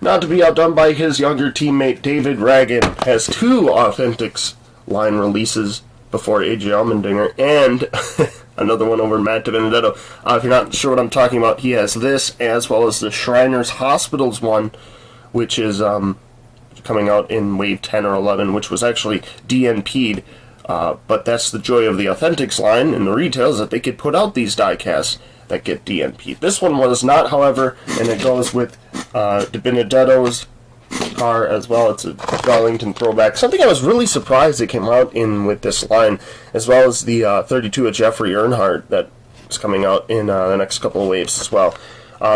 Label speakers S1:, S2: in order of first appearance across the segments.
S1: Not to be outdone by his younger teammate, David Ragan has 2 Authentics line releases before AJ Allmendinger, and another one over Matt DiBenedetto. If you're not sure what I'm talking about, he has this, as well as the Shriners Hospitals one, which is coming out in Wave 10 or 11, which was actually DNP'd. But that's the joy of the Authentics line in the retails, that they could put out these diecasts that get DNP'd. This one was not, however, and it goes with DiBenedetto's car as well. It's a Darlington throwback. Something I was really surprised it came out in with this line, as well as the 32 of Jeffrey Earnhardt that is coming out in the next couple of waves as well.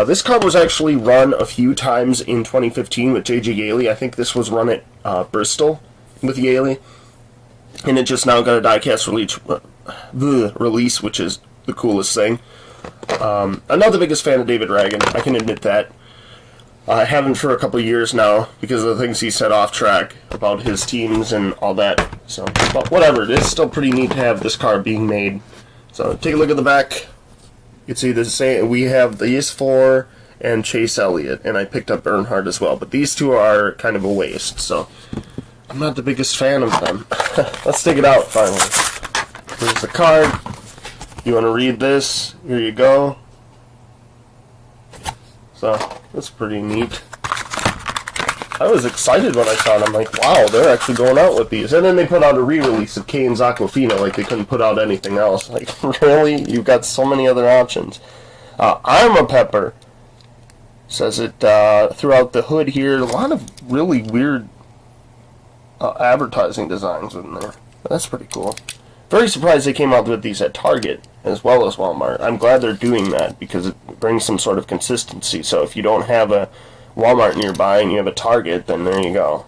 S1: This car was actually run a few times in 2015 with J.J. Yaley. I think this was run at Bristol with Yaley, and it just now got a diecast release, which is the coolest thing. I'm not the biggest fan of David Ragan, I can admit that. I haven't for a couple of years now because of the things he said off track about his teams and all that. So, but whatever, it is still pretty neat to have this car being made. So take a look at the back. You can see this. We have these 4 and Chase Elliott, and I picked up Earnhardt as well. But these 2 are kind of a waste, so I'm not the biggest fan of them. Let's take it out finally. Here's the card. You want to read this? Here you go. So, that's pretty neat. I was excited when I saw it. I'm like, wow, they're actually going out with these. And then they put out a re-release of Cane's Aquafina, like they couldn't put out anything else. Like, really? You've got so many other options. I'm a Pepper. Says it throughout the hood here. A lot of really weird advertising designs in there. That's pretty cool. Very surprised they came out with these at Target as well as Walmart. I'm glad they're doing that because it brings some sort of consistency. So if you don't have a Walmart nearby and you have a Target, then there you go.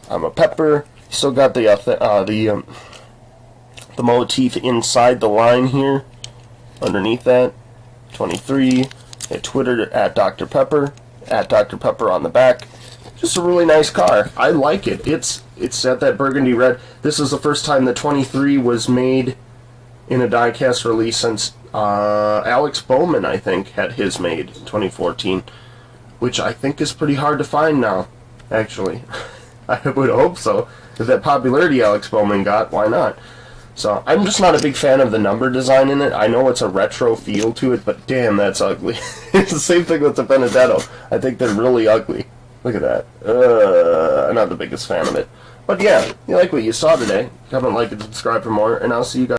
S1: I'm a Pepper. Still got the motif inside the line here. Underneath that, 23. At Twitter at Dr. Pepper. At Dr. Pepper on the back. Just a really nice car. I like it. It's at that burgundy red. This is the first time the 23 was made in a diecast release since Alex Bowman, I think, had his made in 2014, which I think is pretty hard to find now, actually. I would hope so. With that popularity Alex Bowman got, why not? So, I'm just not a big fan of the number design in it. I know it's a retro feel to it, but damn, that's ugly. It's the same thing with the Benedetto. I think they're really ugly. Look at that. I'm not the biggest fan of it. But yeah, you like what you saw today. Comment, like, and subscribe for more, and I'll see you guys.